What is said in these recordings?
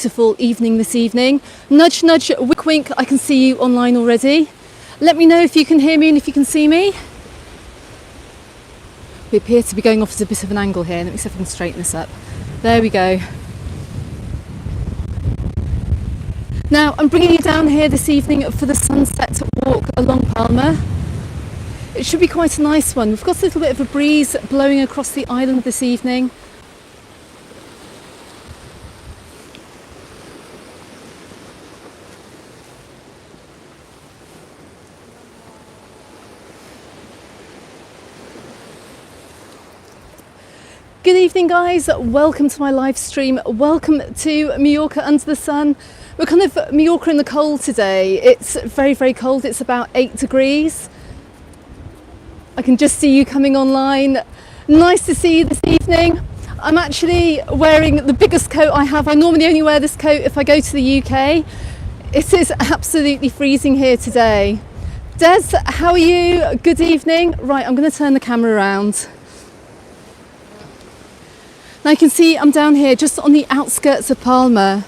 Beautiful evening this evening. Nudge, nudge, wink, wink. I can see you online already. Let me know if you can hear me and if you can see me. We appear to be going off at a bit of an angle here. Let me see if I can straighten this up. There we go. Now, I'm bringing you down here this evening for the sunset walk along Palma. It should be quite a nice one. We've got a little bit of a breeze blowing across the island this evening. Good evening, guys. Welcome to my live stream. Welcome to Mallorca under the sun. We're kind of Mallorca in the cold today. It's very, very cold. It's about 8 degrees. I can just see you coming online. Nice to see you this evening. I'm actually wearing the biggest coat I have. I normally only wear this coat if I go to the UK. It is absolutely freezing here today. Des, how are you? Good evening. Right, I'm going to turn the camera around. Now you can see I'm down here just on the outskirts of Palma.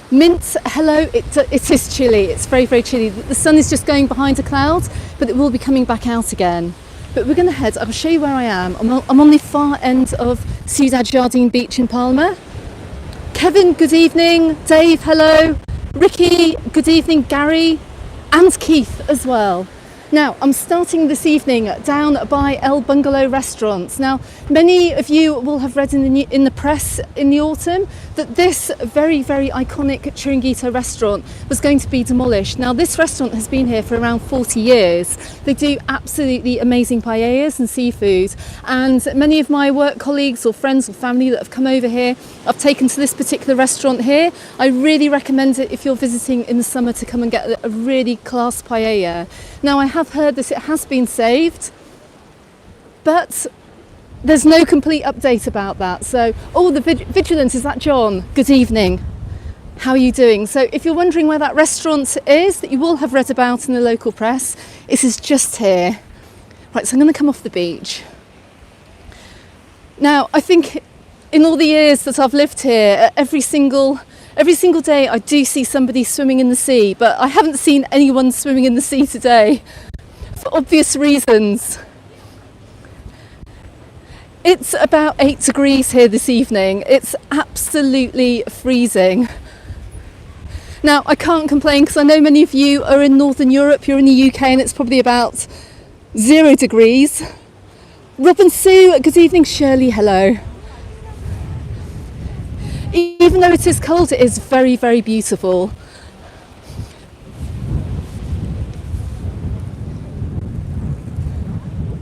Mint, hello, it is chilly, it's very, very chilly. The sun is just going behind a cloud, but it will be coming back out again. But we're going to head, I'll show you where I am. I'm on the far end of Ciudad Jardine Beach in Palma. Kevin, good evening. Dave, hello. Ricky, good evening. Gary and Keith as well. Now, I'm starting this evening down by El Bungalow restaurants. Now, many of you will have read in the press in the autumn that this very, very iconic Chiringuito restaurant was going to be demolished. Now, this restaurant has been here for around 40 years. They do absolutely amazing paellas and seafood. And many of my work colleagues or friends or family that have come over here, I've taken to this particular restaurant here. I really recommend it if you're visiting in the summer to come and get a really class paella. Now, I have heard that it has been saved, but there's no complete update about that. So, the Vigilance, is that John? Good evening. How are you doing? So if you're wondering where that restaurant is, that you will have read about in the local press, it is just here. Right, so I'm going to come off the beach. Now, I think in all the years that I've lived here, every single day I do see somebody swimming in the sea, but I haven't seen anyone swimming in the sea today for obvious reasons. It's about 8 degrees here this evening. It's absolutely freezing. Now, I can't complain because I know many of you are in Northern Europe, you're in the UK, and it's probably about 0 degrees. Rob and Sue, good evening. Shirley, hello. Even though it is cold, it is very, very beautiful.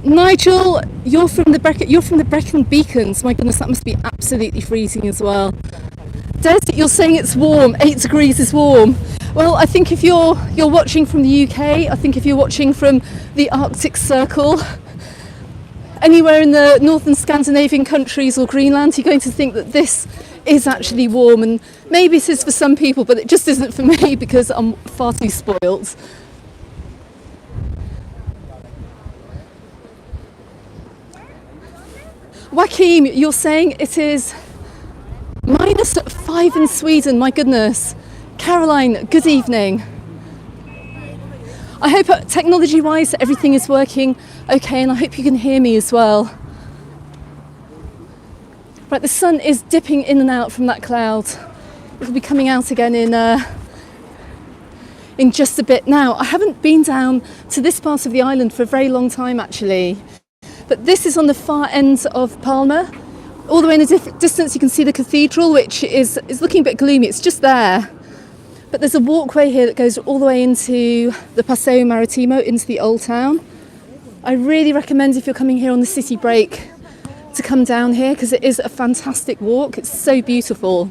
Nigel, you're from the Brecon Beacons. My goodness, that must be absolutely freezing as well. Des, you're saying it's warm. 8 degrees is warm. Well, I think if you're watching from the UK, I think if you're watching from the Arctic Circle, anywhere in the northern Scandinavian countries or Greenland, you're going to think that this is actually warm, and maybe it is for some people, but it just isn't for me because I'm far too spoiled. Joaquim, you're saying it is -5 in Sweden, my goodness. Caroline, good evening. I hope technology-wise everything is working okay, and I hope you can hear me as well. Right, the sun is dipping in and out from that cloud. It'll be coming out again in just a bit. Now, I haven't been down to this part of the island for a very long time actually, but this is on the far end of Palma. All the way in the distance you can see the cathedral, which is looking a bit gloomy. It's just there. But there's a walkway here that goes all the way into the Paseo Maritimo, into the old town. I really recommend, if you're coming here on the city break, to come down here because it is a fantastic walk. It's so beautiful.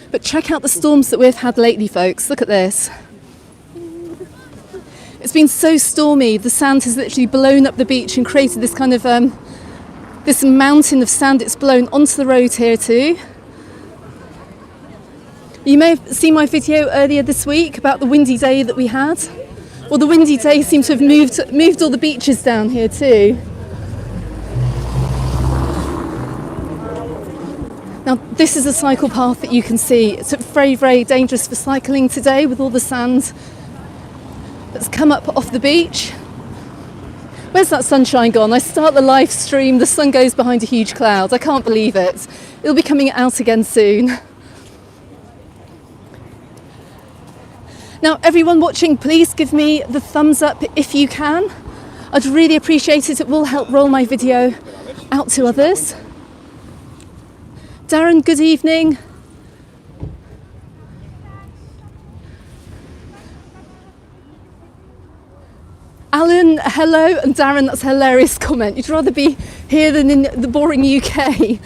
But check out the storms that we've had lately, folks. Look at this. It's been so stormy. The sand has literally blown up the beach and created this kind of this mountain of sand. It's blown onto the road here too. You may have seen my video earlier this week about the windy day that we had. Well, the windy day seems to have moved all the beaches down here too. Now Now, this is a cycle path that you can see. It's very, very dangerous for cycling today with all the sand that's come up off the beach. Where's that sunshine gone? I start the live stream, the sun goes behind a huge cloud. I can't believe it. It'll be coming out again soon. Now, everyone watching, please give me the thumbs up if you can. I'd really appreciate it. It will help roll my video out to others. Darren, good evening. Alan, hello, and Darren, that's a hilarious comment. You'd rather be here than in the boring UK.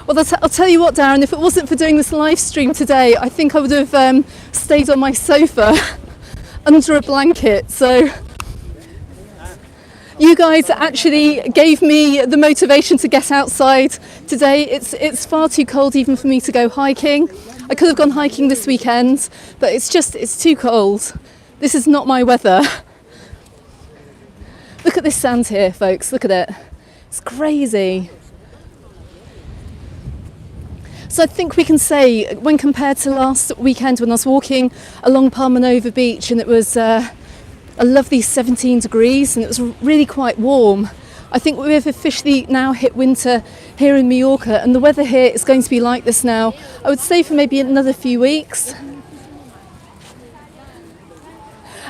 Well, I'll tell you what, Darren, if it wasn't for doing this live stream today, I think I would have stayed on my sofa under a blanket. So you guys actually gave me the motivation to get outside today. It's far too cold even for me to go hiking. I could have gone hiking this weekend, but it's too cold. This is not my weather. Look at this sand here, folks, look at it. It's crazy. So I think we can say, when compared to last weekend when I was walking along Palma Beach and it was a lovely 17 degrees and it was really quite warm, I think we've officially now hit winter here in Mallorca, and the weather here is going to be like this now, I would say, for maybe another few weeks.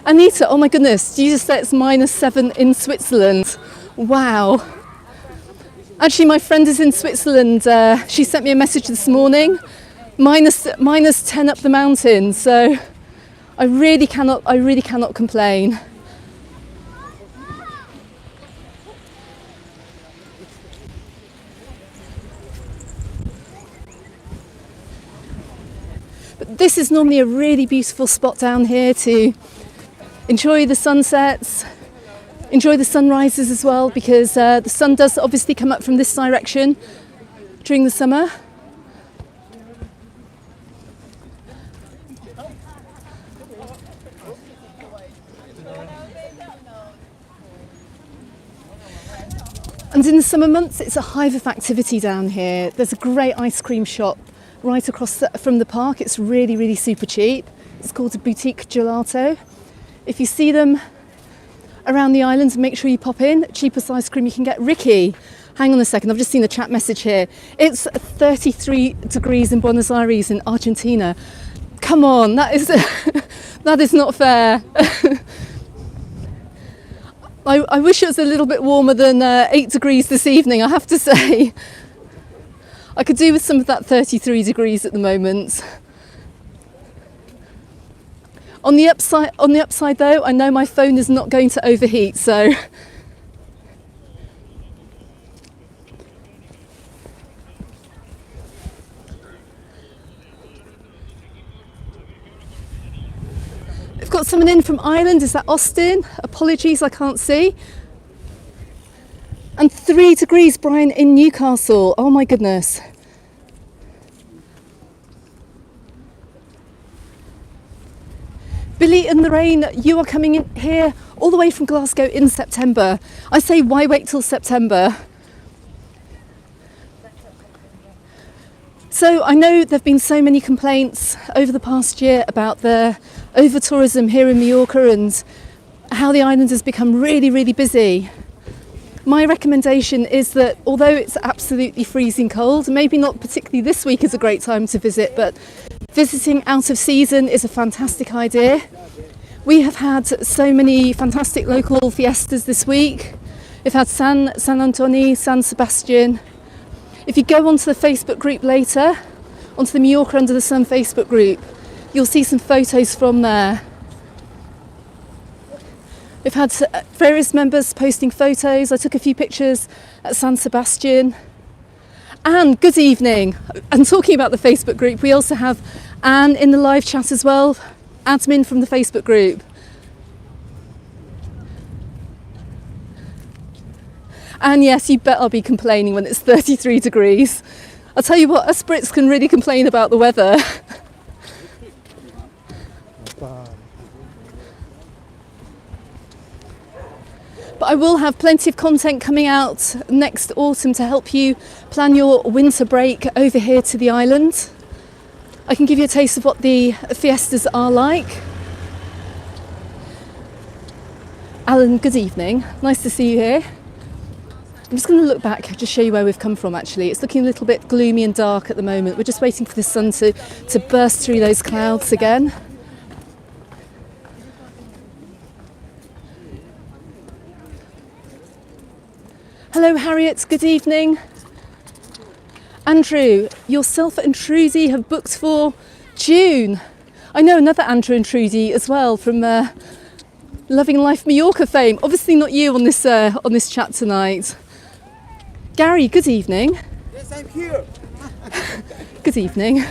Anita, oh my goodness, did you just say it's -7 in Switzerland? Wow. Actually, my friend is in Switzerland. She sent me a message this morning, minus 10 up the mountain. So I really cannot complain. But this is normally a really beautiful spot down here to enjoy the sunsets, enjoy the sunrises as well, because the sun does obviously come up from this direction during the summer. And in the summer months, it's a hive of activity down here. There's a great ice cream shop right across from the park. It's really, really super cheap. It's called a boutique gelato. If you see them around the island, make sure you pop in. Cheapest ice cream you can get. Ricky, hang on a second, I've just seen a chat message here. It's 33 degrees in Buenos Aires in Argentina. Come on, that is not fair. I wish it was a little bit warmer than 8 degrees this evening, I have to say. I could do with some of that 33 degrees at the moment. On the upside though, I know my phone is not going to overheat, so we've got someone in from Ireland. Is that Austin? Apologies, I can't see. And 3 degrees, Brian, in Newcastle. Oh my goodness. Billy and Lorraine, you are coming in here all the way from Glasgow in September. I say, why wait till September? So I know there have been so many complaints over the past year about the over-tourism here in Mallorca and how the island has become really, really busy. My recommendation is that although it's absolutely freezing cold, maybe not particularly this week is a great time to visit, but visiting out of season is a fantastic idea. We have had so many fantastic local fiestas this week. We've had San Antonio, San Sebastian. If you go onto the Facebook group later, onto the Majorca Under the Sun Facebook group, you'll see some photos from there. We've had various members posting photos. I took a few pictures at San Sebastian. And good evening. And talking about the Facebook group, we also have Anne in the live chat as well, admin from the Facebook group. And yes, you bet I'll be complaining when it's 33 degrees. I'll tell you what, us Brits can really complain about the weather. But I will have plenty of content coming out next autumn to help you plan your winter break over here to the island. I can give you a taste of what the fiestas are like. Alan, good evening. Nice to see you here. I'm just going to look back, just show you where we've come from actually. It's looking a little bit gloomy and dark at the moment. We're just waiting for the sun to burst through those clouds again. Hello Harriet, good evening. Andrew, yourself and Trudy have booked for June. I know another Andrew and Trudy as well from Loving Life Mallorca fame. Obviously not you on this chat tonight. Gary, good evening. Yes, I'm here. Good evening.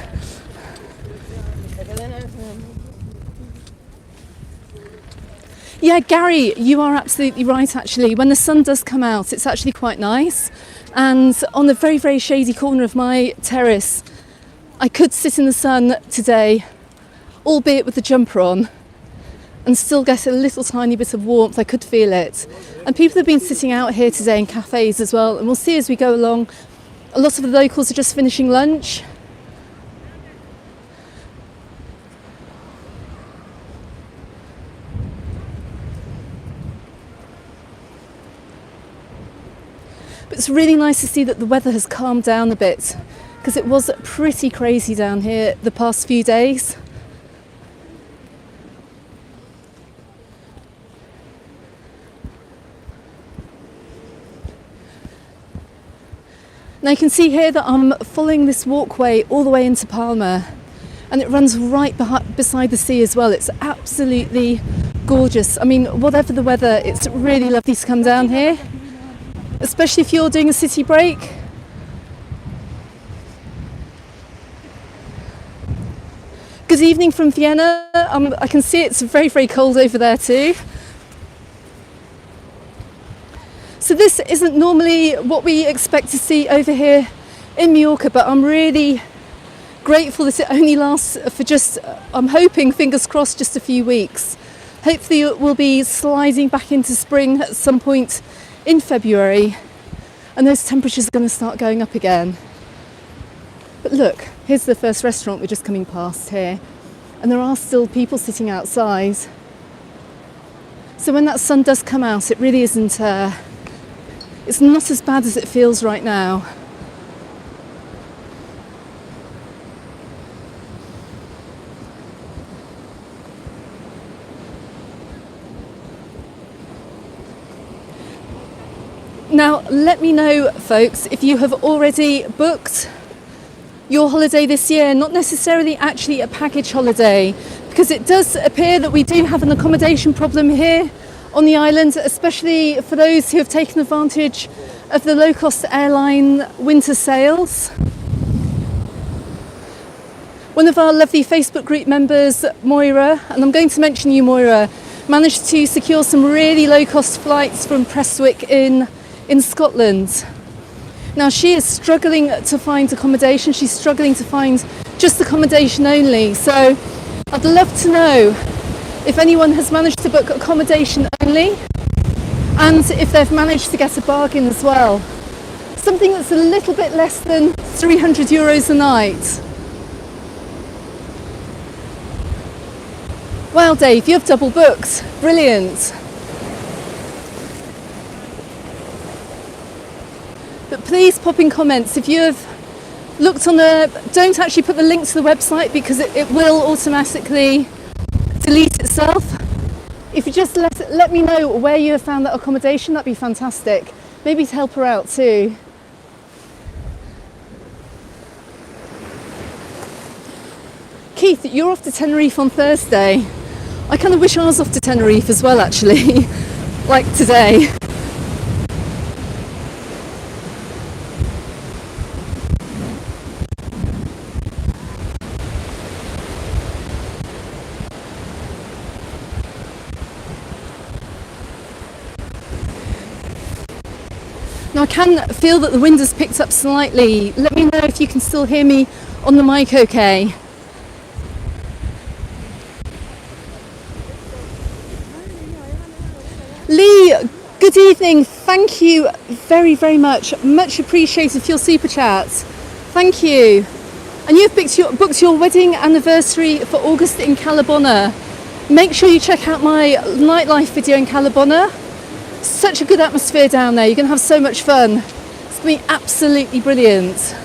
Yeah, Gary, you are absolutely right actually. When the sun does come out, it's actually quite nice. And on the very, very shady corner of my terrace, I could sit in the sun today, albeit with the jumper on, and still get a little tiny bit of warmth. I could feel it. And people have been sitting out here today in cafes as well, and we'll see as we go along. A lot of the locals are just finishing lunch. But it's really nice to see that the weather has calmed down a bit, because it was pretty crazy down here the past few days. Now you can see here that I'm following this walkway all the way into Palma, and it runs right beside the sea as well. It's absolutely gorgeous. I mean, whatever the weather, it's really lovely to come down here, especially if you're doing a city break. Good evening from Vienna. I can see it's very, very cold over there too. So this isn't normally what we expect to see over here in Majorca, but I'm really grateful that it only lasts for just, I'm hoping, fingers crossed, just a few weeks. Hopefully we'll be sliding back into spring at some point in February, and those temperatures are going to start going up again. But look, here's the first restaurant we're just coming past here, and there are still people sitting outside. So when that sun does come out, it really isn't it's not as bad as it feels right now. Now, let me know, folks, if you have already booked your holiday this year, not necessarily actually a package holiday, because it does appear that we do have an accommodation problem here on the island, especially for those who have taken advantage of the low-cost airline winter sales. One of our lovely Facebook group members, Moira, and I'm going to mention you, Moira, managed to secure some really low-cost flights from Prestwick in Scotland. Now she is struggling to find accommodation. She's struggling to find just accommodation only. So I'd love to know if anyone has managed to book accommodation only, and if they've managed to get a bargain as well. Something that's a little bit less than €300 a night. Wow, Dave, you've double booked. Brilliant. But please pop in comments if you have looked on don't actually put the link to the website, because it will automatically delete itself. If you just let me know where you have found that accommodation, that'd be fantastic. Maybe to help her out too. Keith, you're off to Tenerife on Thursday. I kind of wish I was off to Tenerife as well, actually, like today. Now I can feel that the wind has picked up slightly. Let me know if you can still hear me on the mic okay. Lee, good Good evening. Thank you very, very much. Much appreciated for your super chats. Thank you. And you've booked your wedding anniversary for August in Calabona. Make sure you check out my nightlife video in Calabona. Such a good atmosphere down there. You're going to have so much fun. It's going to be absolutely brilliant.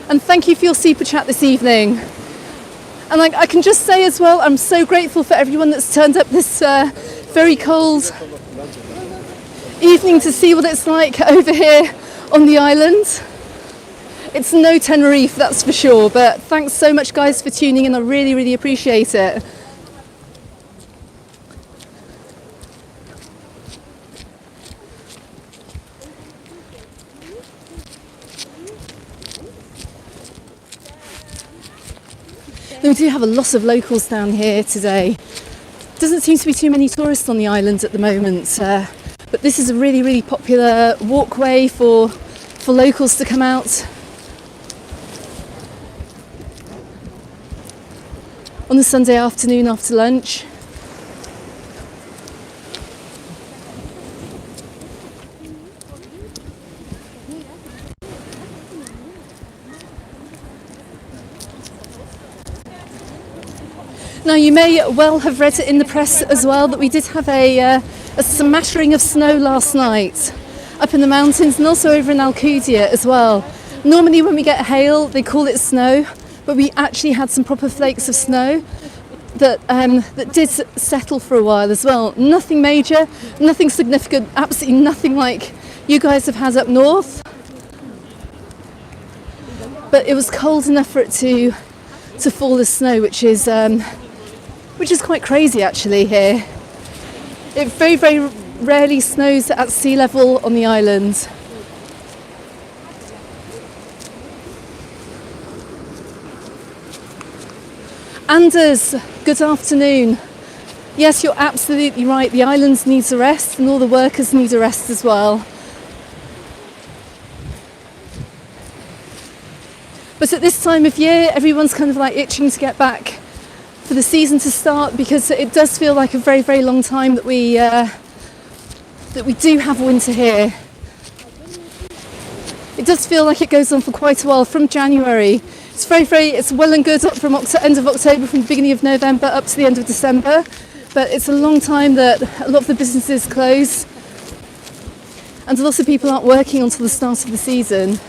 And thank you for your super chat this evening. And I can just say as well, I'm so grateful for everyone that's turned up this very cold evening to see what it's like over here on the island. It's no Tenerife, that's for sure, but thanks so much guys for tuning in. I really, really appreciate it. We do have a lot of locals down here today. Doesn't seem to be too many tourists on the island at the moment, but this is a really, really popular walkway for locals to come out on a Sunday afternoon after lunch. Now you may well have read it in the press as well that we did have a smattering of snow last night up in the mountains and also over in Alcudia as well. Normally when we get hail they call it snow, but we actually had some proper flakes of snow that did settle for a while as well. Nothing major, nothing significant, absolutely nothing like you guys have had up north. But it was cold enough for it to fall as snow, which is quite crazy actually here. It very, very rarely snows at sea level on the island. Anders, good afternoon. Yes, you're absolutely right. The island needs a rest and all the workers need a rest as well. But at this time of year, everyone's kind of like itching to get back for the season to start, because it does feel like a very, very long time that we do have winter here. It does feel like it goes on for quite a while from January. It's well and good up from end of October, from the beginning of November up to the end of December, but it's a long time that a lot of the businesses close and a lot of people aren't working until the start of the season.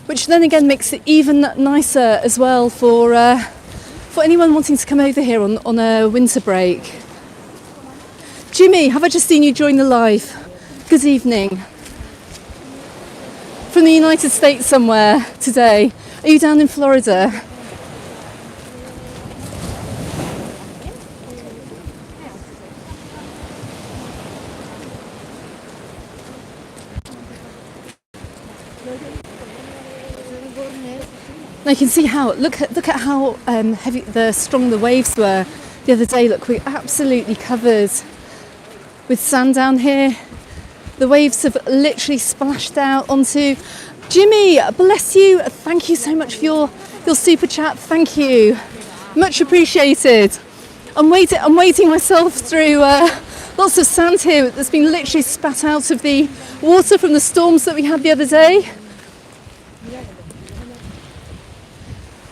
Which then again makes it even nicer as well for anyone wanting to come over here on a winter break. Jimmy, have I just seen you join the live? Good evening. From the United States somewhere today. Are you down in Florida? Now you can see how, look at how strong the waves were the other day. Look, we're absolutely covered with sand down here. The waves have literally splashed out onto. Jimmy, bless you. Thank you so much for your super chat. Thank you, much appreciated. I'm wading myself through lots of sand here that's been literally spat out of the water from the storms that we had the other day.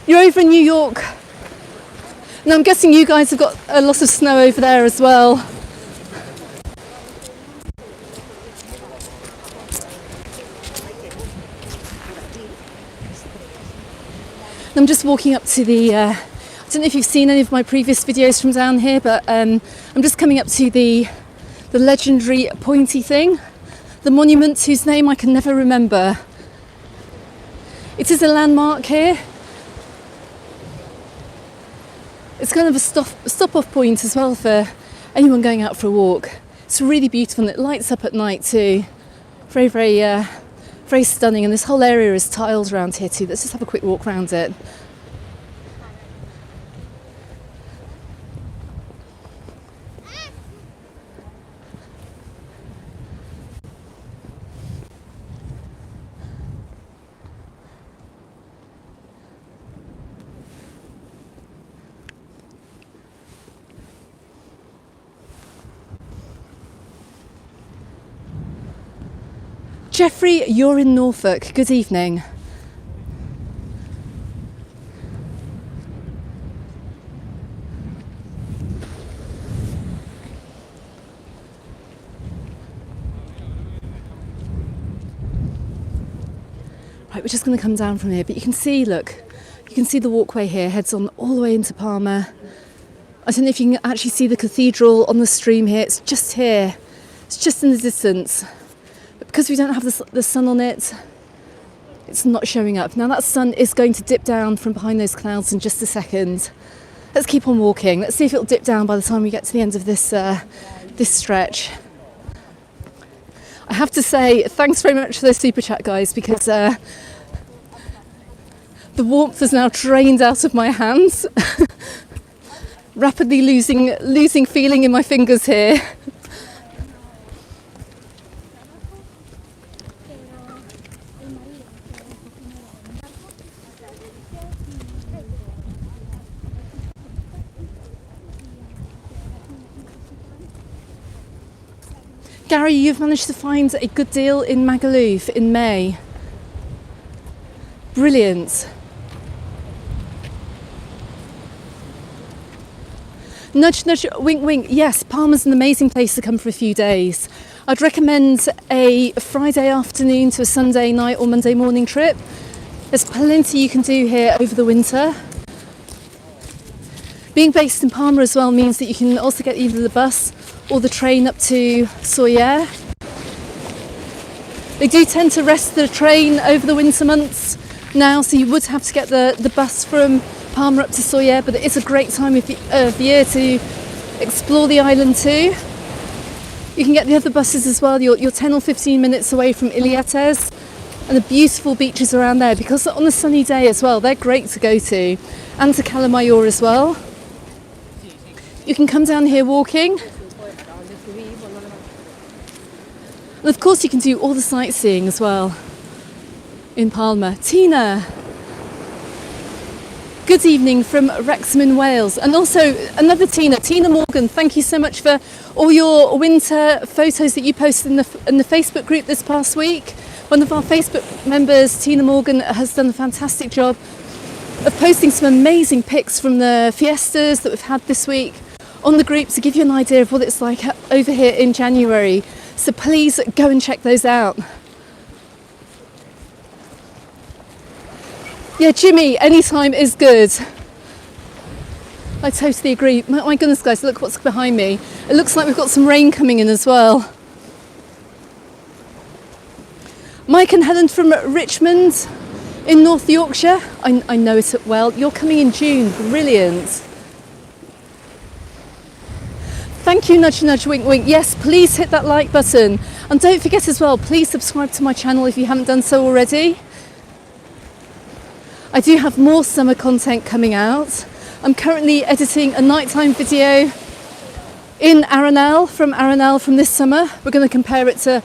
You're over in New York, and I'm guessing you guys have got a lot of snow over there as well. I'm just walking up to the, I don't know if you've seen any of my previous videos from down here, but I'm just coming up to the legendary pointy thing, the monument whose name I can never remember. It is a landmark here. It's kind of a stop-off point as well for anyone going out for a walk. It's really beautiful and it lights up at night too. Very, very, very stunning. And this whole area is tiled around here too. Let's just have a quick walk around it. Jeffrey, you're in Norfolk. Good evening. Right, we're just going to come down from here, but you can see, look, you can see the walkway here heads on all the way into Palma. I don't know if you can actually see the cathedral on the stream here. It's just here. It's just in the distance. But because we don't have the sun on it, it's not showing up. Now that sun is going to dip down from behind those clouds in just a second. Let's keep on walking. Let's see if it'll dip down by the time we get to the end of this stretch. I have to say, thanks very much for those super chat, guys, because the warmth is now drained out of my hands. Rapidly losing feeling in my fingers here. Gary, you've managed to find a good deal in Magaluf in May. Brilliant. Nudge, nudge, wink, wink. Yes, Palma's an amazing place to come for a few days. I'd recommend a Friday afternoon to a Sunday night or Monday morning trip. There's plenty you can do here over the winter. Being based in Palma as well means that you can also get either the bus or the train up to Soller. They do tend to rest the train over the winter months now, so you would have to get the bus from Palma up to Soller, but it is a great time of the year to explore the island too. You can get the other buses as well. You're 10 or 15 minutes away from Ilietes and the beautiful beaches around there, because on a sunny day as well, they're great to go to, and to Calamayor as well. You can come down here walking. And of course you can do all the sightseeing as well in Palma. Tina, good evening from Wrexham in Wales. And also another Tina Morgan, thank you so much for all your winter photos that you posted in the Facebook group this past week. One of our Facebook members, Tina Morgan, has done a fantastic job of posting some amazing pics from the fiestas that we've had this week on the group to give you an idea of what it's like over here in January. So please go and check those out. Yeah, Jimmy, anytime is good. I totally agree. My goodness, guys, look what's behind me. It looks like we've got some rain coming in as well. Mike and Helen from Richmond in North Yorkshire. I know it well. You're coming in June. Brilliant. Thank you, nudge, nudge, wink, wink. Yes, please hit that like button. And don't forget as well, please subscribe to my channel if you haven't done so already. I do have more summer content coming out. I'm currently editing a nighttime video in Arenal from this summer. We're going to compare it to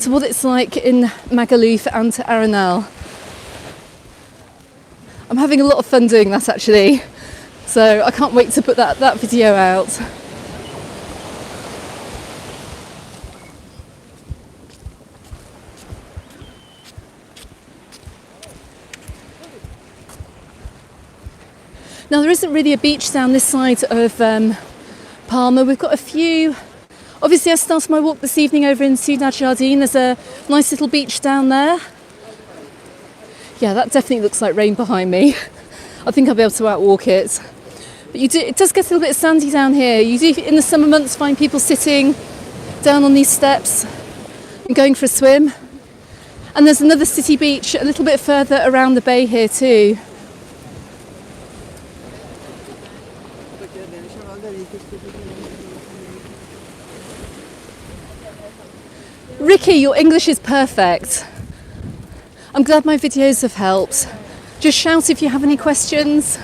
what it's like in Magaluf and to Arenal. I'm having a lot of fun doing that actually. So I can't wait to put that video out. Now there isn't really a beach down this side of Palma. We've got a few. Obviously I started my walk this evening over in Ciudad Jardín. There's a nice little beach down there. Yeah, that definitely looks like rain behind me. I think I'll be able to outwalk it. But it does get a little bit sandy down here. You do in the summer months find people sitting down on these steps and going for a swim. And there's another city beach a little bit further around the bay here too. Ricky, your English is perfect. I'm glad my videos have helped. Just shout if you have any questions.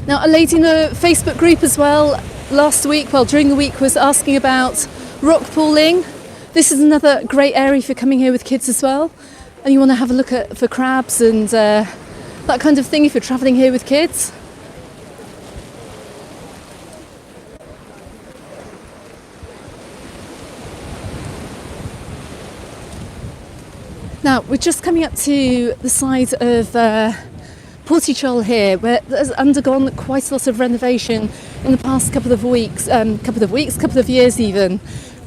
Now, a lady in the Facebook group as well during the week was asking about rock pooling. This is another great area for coming here with kids as well. And you want to have a look for crabs and that kind of thing if you're travelling here with kids. Now we're just coming up to the side of Portitxol here, where it has undergone quite a lot of renovation in the past couple of years even.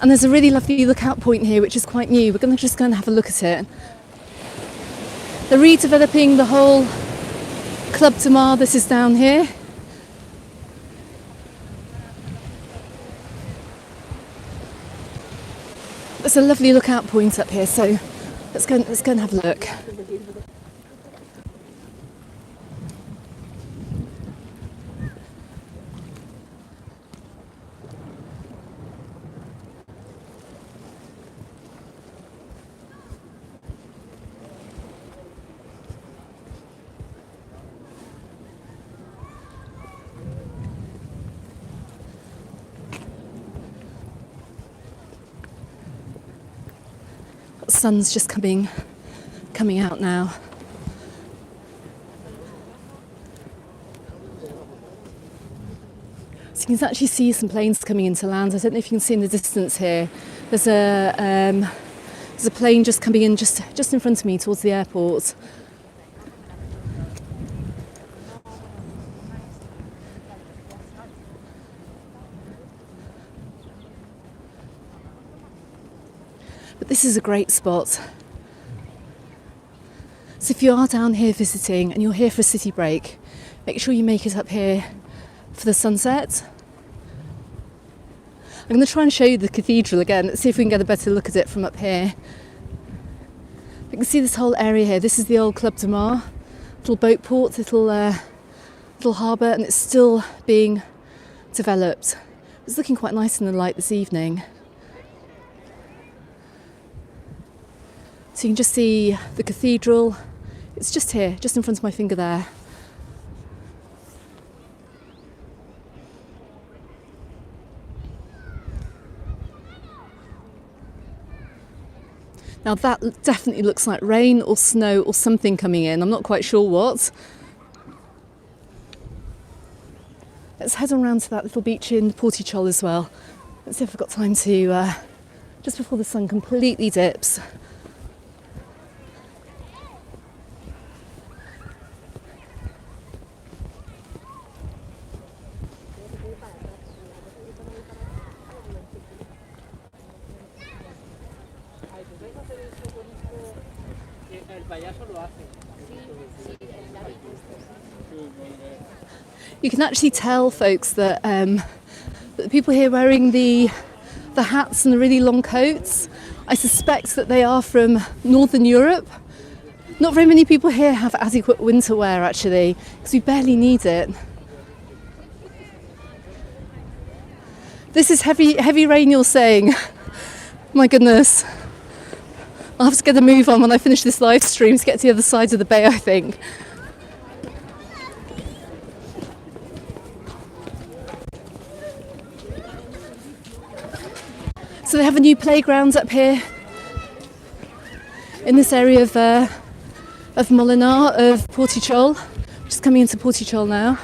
And there's a really lovely lookout point here, which is quite new. We're going to just go and have a look at it. They're redeveloping the whole Club de Mar. This is down here. There's a lovely lookout point up here, so let's go and have a look. The sun's just coming out now. So you can actually see some planes coming into land. I don't know if you can see in the distance here. There's a plane just coming in just in front of me towards the airport. But this is a great spot. So if you are down here visiting and you're here for a city break, make sure you make it up here for the sunset. I'm going to try and show you the cathedral again. Let's see if we can get a better look at it from up here. You can see this whole area here. This is the old Club de Mar, little boat port, little harbour, and it's still being developed. It's looking quite nice in the light this evening. So you can just see the cathedral. It's just here, just in front of my finger there. Now that definitely looks like rain or snow or something coming in. I'm not quite sure what. Let's head on round to that little beach in Portitxol as well. Let's see if I've got time to, just before the sun completely dips. You can actually tell, folks, that the people here wearing the hats and the really long coats, I suspect that they are from Northern Europe. Not very many people here have adequate winter wear, actually, because we barely need it. This is heavy rain, you're saying? My goodness. I'll have to get a move on when I finish this live stream to get to the other side of the bay, I think. So they have a new playground up here in this area of Molinar, of Portitxol. Just coming into Portitxol now.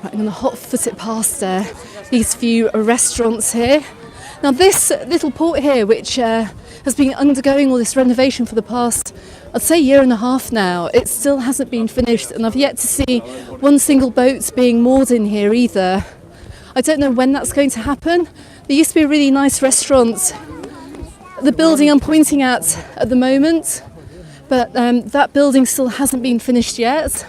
Right, I'm going to hot-foot it past these few restaurants here. Now this little port here, which has been undergoing all this renovation for the past, I'd say, year and a half now, it still hasn't been finished, and I've yet to see one single boat being moored in here either. I don't know when that's going to happen. There used to be a really nice restaurant, the building I'm pointing at the moment, but that building still hasn't been finished yet.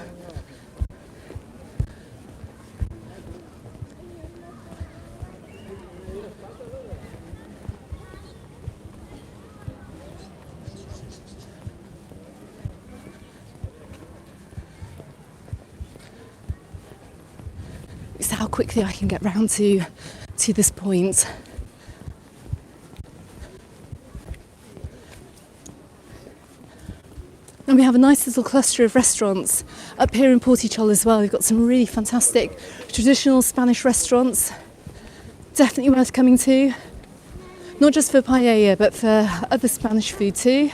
It's how quickly I can get round to this point. And we have a nice little cluster of restaurants up here in Portitxol as well. We've got some really fantastic traditional Spanish restaurants. Definitely worth coming to. Not just for paella, but for other Spanish food too.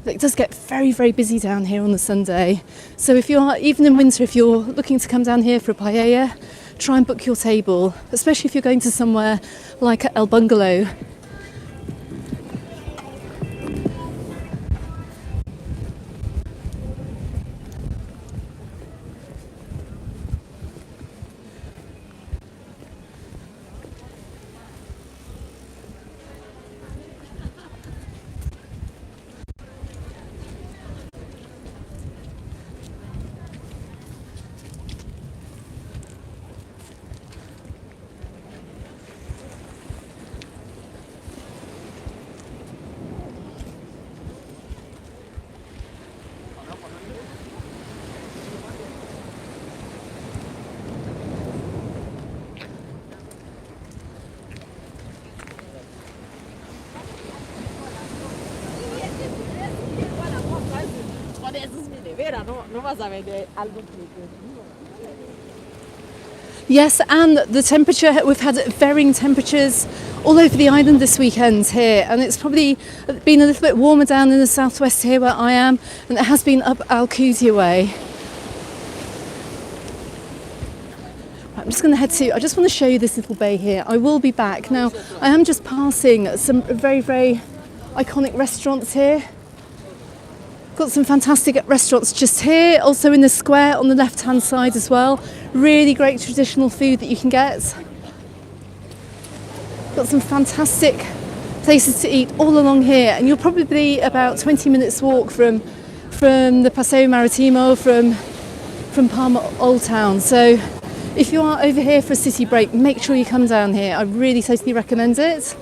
It does get very, very busy down here on the Sunday. So if you're, even in winter, if you're looking to come down here for a paella, try and book your table, especially if you're going to somewhere like El Bungalow. Yes, and the temperature, we've had varying temperatures all over the island this weekend here, and it's probably been a little bit warmer down in the southwest here where I am than it has been up Alcudia way. I'm just going to head to, I just want to show you this little bay here. I will be back. Now, I am just passing some very, very iconic restaurants here. Got some fantastic restaurants just here, also in the square on the left-hand side as well. Really great traditional food that you can get. Got some fantastic places to eat all along here, and you're probably about 20 minutes walk from the Paseo Maritimo, from Palma Old Town. So if you are over here for a city break, make sure you come down here. I really totally recommend it.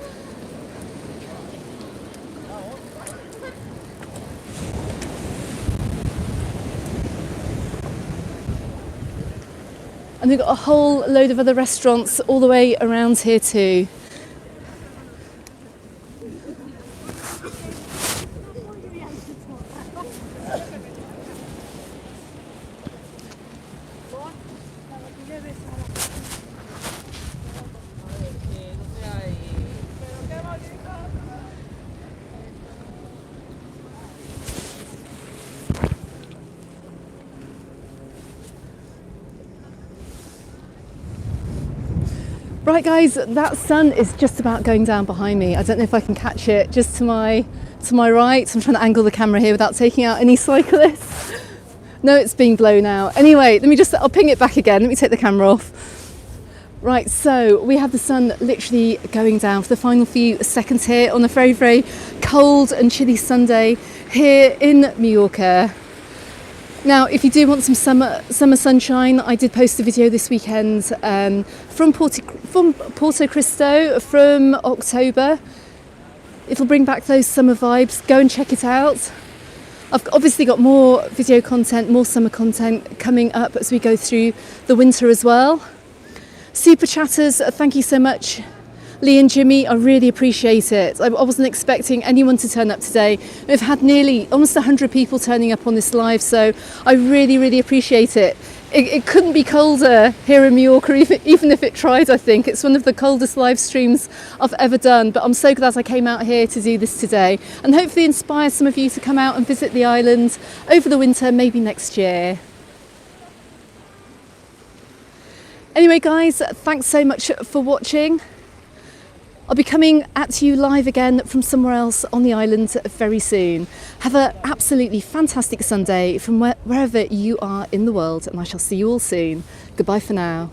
And we've got a whole load of other restaurants all the way around here too. Right guys, that sun is just about going down behind me. I don't know if I can catch it just to my right. I'm trying to angle the camera here without taking out any cyclists. No, it's being blown out. Anyway, I'll ping it back again. Let me take the camera off. Right, so we have the sun literally going down for the final few seconds here on a very, very cold and chilly Sunday here in Mallorca. Now, if you do want some summer sunshine, I did post a video this weekend from Porto Cristo from October. It'll bring back those summer vibes. Go and check it out. I've obviously got more video content, more summer content coming up as we go through the winter as well. Super chatters, thank you so much. Lee and Jimmy, I really appreciate it. I wasn't expecting anyone to turn up today. We've had nearly almost 100 people turning up on this live, so I really, really appreciate it. It couldn't be colder here in Majorca, even if it tried, I think. It's one of the coldest live streams I've ever done, but I'm so glad I came out here to do this today and hopefully inspire some of you to come out and visit the island over the winter, maybe next year. Anyway, guys, thanks so much for watching. I'll be coming at you live again from somewhere else on the island very soon. Have an absolutely fantastic Sunday from wherever you are in the world, and I shall see you all soon. Goodbye for now.